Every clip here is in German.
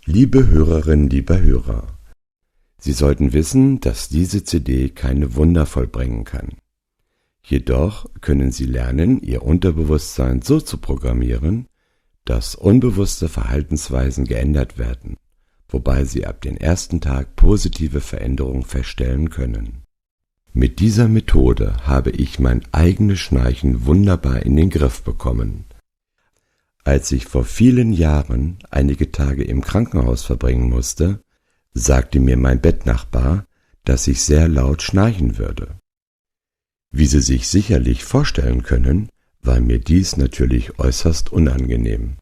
Liebe Hörerinnen, lieber Hörer, Sie sollten wissen, dass diese CD keine Wunder vollbringen kann. Jedoch können Sie lernen, Ihr Unterbewusstsein so zu programmieren, dass unbewusste Verhaltensweisen geändert werden, wobei Sie ab dem ersten Tag positive Veränderungen feststellen können. Mit dieser Methode habe ich mein eigenes Schnarchen wunderbar in den Griff bekommen. Als ich vor vielen Jahren einige Tage im Krankenhaus verbringen musste, sagte mir mein Bettnachbar, dass ich sehr laut schnarchen würde. Wie Sie sich sicherlich vorstellen können, war mir dies natürlich äußerst unangenehm.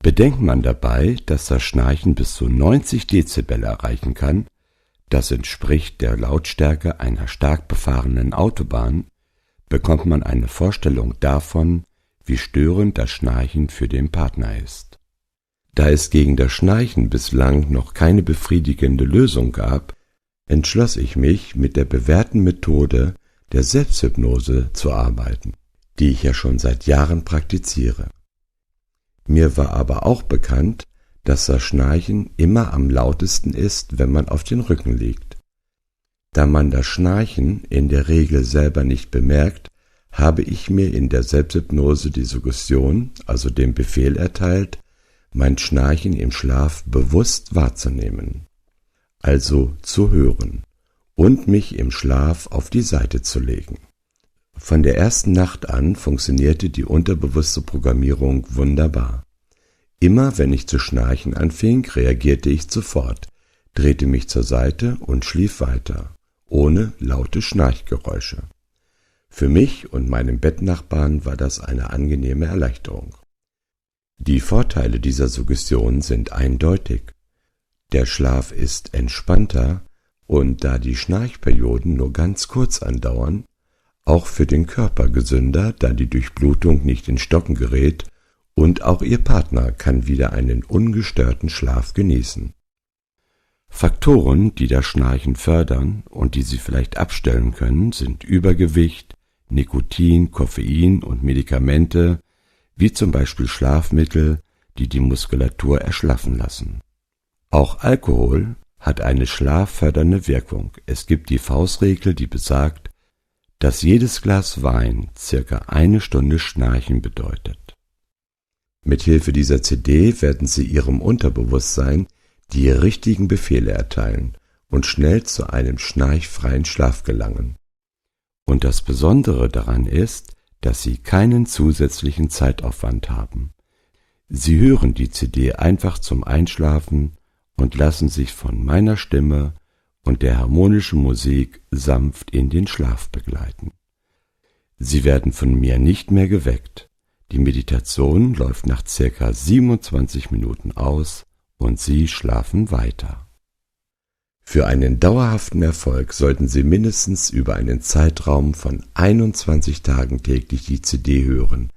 Bedenkt man dabei, dass das Schnarchen bis zu 90 Dezibel erreichen kann, das entspricht der Lautstärke einer stark befahrenen Autobahn, bekommt man eine Vorstellung davon, wie störend das Schnarchen für den Partner ist. Da es gegen das Schnarchen bislang noch keine befriedigende Lösung gab, entschloss ich mich, mit der bewährten Methode der Selbsthypnose zu arbeiten, die ich ja schon seit Jahren praktiziere. Mir war aber auch bekannt, dass das Schnarchen immer am lautesten ist, wenn man auf den Rücken liegt. Da man das Schnarchen in der Regel selber nicht bemerkt, habe ich mir in der Selbsthypnose die Suggestion, also den Befehl erteilt, mein Schnarchen im Schlaf bewusst wahrzunehmen, also zu hören und mich im Schlaf auf die Seite zu legen. Von der ersten Nacht an funktionierte die unterbewusste Programmierung wunderbar. Immer wenn ich zu schnarchen anfing, reagierte ich sofort, drehte mich zur Seite und schlief weiter, ohne laute Schnarchgeräusche. Für mich und meinen Bettnachbarn war das eine angenehme Erleichterung. Die Vorteile dieser Suggestion sind eindeutig. Der Schlaf ist entspannter und da die Schnarchperioden nur ganz kurz andauern, auch für den Körper gesünder, da die Durchblutung nicht in Stocken gerät und auch Ihr Partner kann wieder einen ungestörten Schlaf genießen. Faktoren, die das Schnarchen fördern und die Sie vielleicht abstellen können, sind Übergewicht, Nikotin, Koffein und Medikamente, wie zum Beispiel Schlafmittel, die die Muskulatur erschlaffen lassen. Auch Alkohol hat eine schlaffördernde Wirkung. Es gibt die Faustregel, die besagt, dass jedes Glas Wein circa 1 Stunde Schnarchen bedeutet. Mithilfe dieser CD werden Sie Ihrem Unterbewusstsein die richtigen Befehle erteilen und schnell zu einem schnarchfreien Schlaf gelangen. Und das Besondere daran ist, dass Sie keinen zusätzlichen Zeitaufwand haben. Sie hören die CD einfach zum Einschlafen und lassen sich von meiner Stimme und der harmonischen Musik sanft in den Schlaf begleiten. Sie werden von mir nicht mehr geweckt. Die Meditation läuft nach ca. 27 Minuten aus und Sie schlafen weiter. Für einen dauerhaften Erfolg sollten Sie mindestens über einen Zeitraum von 21 Tagen täglich die CD hören,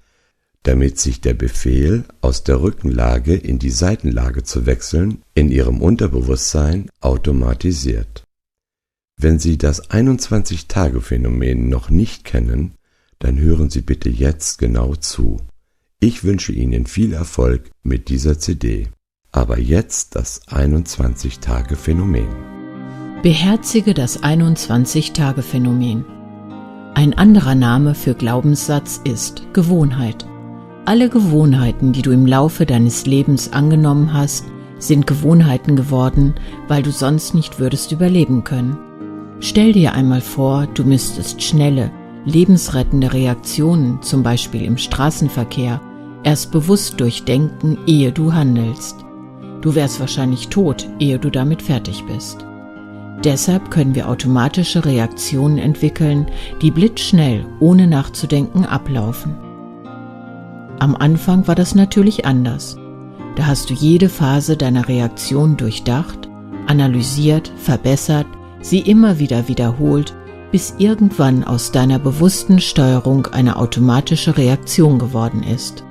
damit sich der Befehl, aus der Rückenlage in die Seitenlage zu wechseln, in Ihrem Unterbewusstsein automatisiert. Wenn Sie das 21-Tage-Phänomen noch nicht kennen, dann hören Sie bitte jetzt genau zu. Ich wünsche Ihnen viel Erfolg mit dieser CD. Aber jetzt das 21-Tage-Phänomen. Beherzige das 21-Tage-Phänomen. Ein anderer Name für Glaubenssatz ist Gewohnheit. Alle Gewohnheiten, die du im Laufe deines Lebens angenommen hast, sind Gewohnheiten geworden, weil du sonst nicht würdest überleben können. Stell dir einmal vor, du müsstest schnelle, lebensrettende Reaktionen, zum Beispiel im Straßenverkehr, erst bewusst durchdenken, ehe du handelst. Du wärst wahrscheinlich tot, ehe du damit fertig bist. Deshalb können wir automatische Reaktionen entwickeln, die blitzschnell, ohne nachzudenken, ablaufen. Am Anfang war das natürlich anders. Da hast du jede Phase deiner Reaktion durchdacht, analysiert, verbessert, sie immer wieder wiederholt, bis irgendwann aus deiner bewussten Steuerung eine automatische Reaktion geworden ist.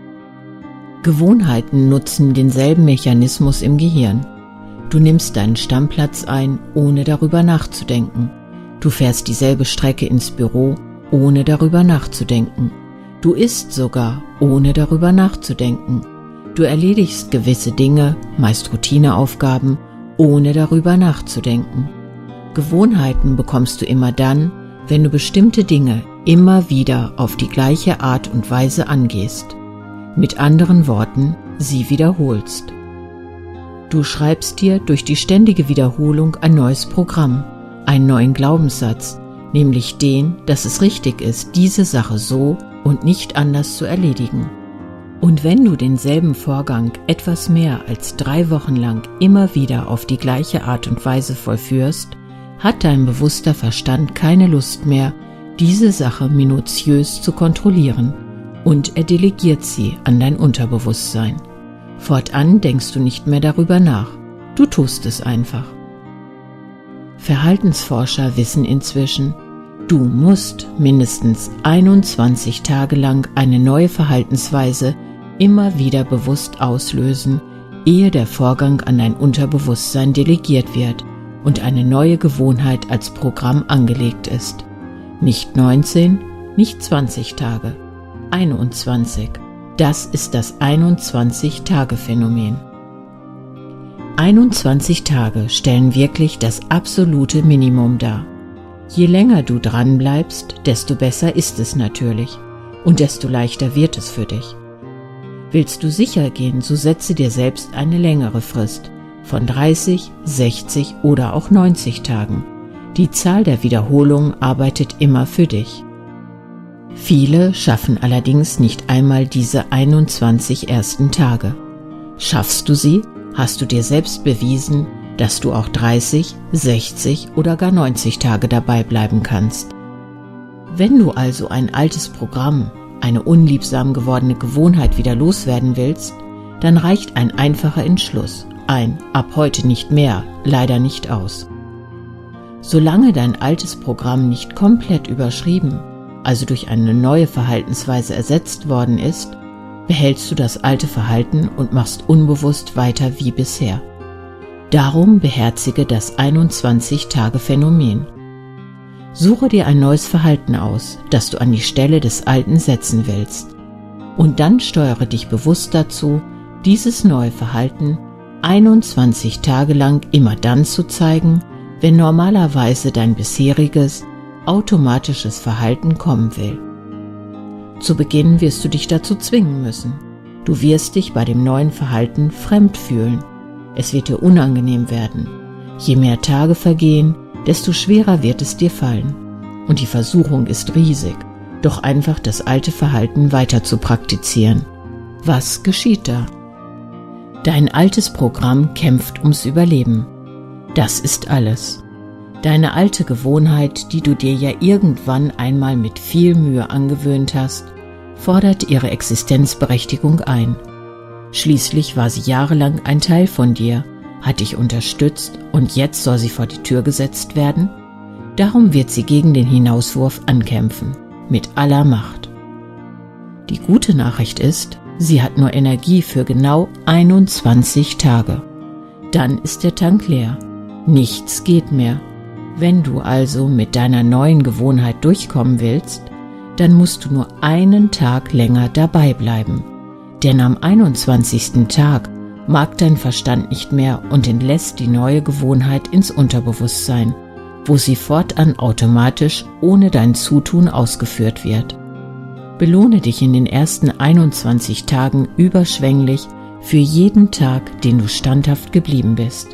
Gewohnheiten nutzen denselben Mechanismus im Gehirn. Du nimmst deinen Stammplatz ein, ohne darüber nachzudenken. Du fährst dieselbe Strecke ins Büro, ohne darüber nachzudenken. Du isst sogar, ohne darüber nachzudenken. Du erledigst gewisse Dinge, meist Routineaufgaben, ohne darüber nachzudenken. Gewohnheiten bekommst du immer dann, wenn du bestimmte Dinge immer wieder auf die gleiche Art und Weise angehst. Mit anderen Worten, sie wiederholst. Du schreibst dir durch die ständige Wiederholung ein neues Programm, einen neuen Glaubenssatz, nämlich den, dass es richtig ist, diese Sache so und nicht anders zu erledigen. Und wenn du denselben Vorgang etwas mehr als 3 Wochen lang immer wieder auf die gleiche Art und Weise vollführst, hat dein bewusster Verstand keine Lust mehr, diese Sache minutiös zu kontrollieren, und er delegiert sie an dein Unterbewusstsein. Fortan denkst du nicht mehr darüber nach, du tust es einfach. Verhaltensforscher wissen inzwischen, du musst mindestens 21 Tage lang eine neue Verhaltensweise immer wieder bewusst auslösen, ehe der Vorgang an dein Unterbewusstsein delegiert wird und eine neue Gewohnheit als Programm angelegt ist. Nicht 19, nicht 20 Tage, 21. Das ist das 21-Tage-Phänomen. 21 Tage stellen wirklich das absolute Minimum dar. Je länger du dran bleibst, desto besser ist es natürlich und desto leichter wird es für dich. Willst du sicher gehen, so setze dir selbst eine längere Frist von 30, 60 oder auch 90 Tagen. Die Zahl der Wiederholungen arbeitet immer für dich. Viele schaffen allerdings nicht einmal diese 21 ersten Tage. Schaffst du sie, hast du dir selbst bewiesen, dass du auch 30, 60 oder gar 90 Tage dabei bleiben kannst. Wenn du also ein altes Programm, eine unliebsam gewordene Gewohnheit wieder loswerden willst, dann reicht ein einfacher Entschluss, ein ab heute nicht mehr, leider nicht aus. Solange dein altes Programm nicht komplett überschrieben, also durch eine neue Verhaltensweise ersetzt worden ist, behältst du das alte Verhalten und machst unbewusst weiter wie bisher. Darum beherzige das 21-Tage-Phänomen. Suche dir ein neues Verhalten aus, das du an die Stelle des alten setzen willst. Und dann steuere dich bewusst dazu, dieses neue Verhalten 21 Tage lang immer dann zu zeigen, wenn normalerweise dein bisheriges, automatisches Verhalten kommen will. Zu Beginn wirst du dich dazu zwingen müssen. Du wirst dich bei dem neuen Verhalten fremd fühlen. Es wird dir unangenehm werden. Je mehr Tage vergehen, desto schwerer wird es dir fallen. Und die Versuchung ist riesig, doch einfach das alte Verhalten weiter zu praktizieren. Was geschieht da? Dein altes Programm kämpft ums Überleben. Das ist alles. Deine alte Gewohnheit, die du dir ja irgendwann einmal mit viel Mühe angewöhnt hast, fordert ihre Existenzberechtigung ein. Schließlich war sie jahrelang ein Teil von dir, hat dich unterstützt und jetzt soll sie vor die Tür gesetzt werden? Darum wird sie gegen den Hinauswurf ankämpfen, mit aller Macht. Die gute Nachricht ist, sie hat nur Energie für genau 21 Tage. Dann ist der Tank leer. Nichts geht mehr. Wenn du also mit deiner neuen Gewohnheit durchkommen willst, dann musst du nur einen Tag länger dabei bleiben. Denn am 21. Tag mag dein Verstand nicht mehr und entlässt die neue Gewohnheit ins Unterbewusstsein, wo sie fortan automatisch ohne dein Zutun ausgeführt wird. Belohne dich in den ersten 21 Tagen überschwänglich für jeden Tag, den du standhaft geblieben bist.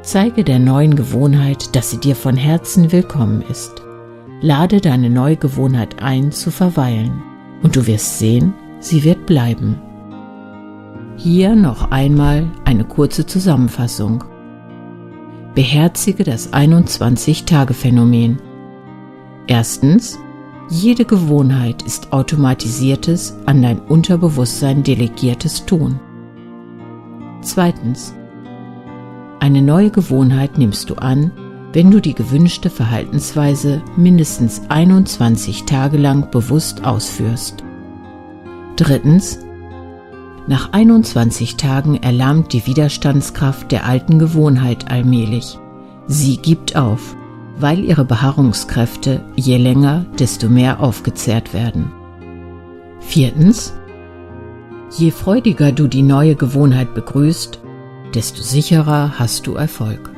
Zeige der neuen Gewohnheit, dass sie dir von Herzen willkommen ist. Lade deine neue Gewohnheit ein, zu verweilen, und du wirst sehen, sie wird bleiben. Hier noch einmal eine kurze Zusammenfassung. Beherzige das 21-Tage-Phänomen. Erstens, jede Gewohnheit ist automatisiertes, an dein Unterbewusstsein delegiertes Tun. Zweitens, eine neue Gewohnheit nimmst du an, wenn du die gewünschte Verhaltensweise mindestens 21 Tage lang bewusst ausführst. Drittens, nach 21 Tagen erlahmt die Widerstandskraft der alten Gewohnheit allmählich. Sie gibt auf, weil ihre Beharrungskräfte je länger, desto mehr aufgezehrt werden. Viertens, Je freudiger du die neue Gewohnheit begrüßt, desto sicherer hast du Erfolg.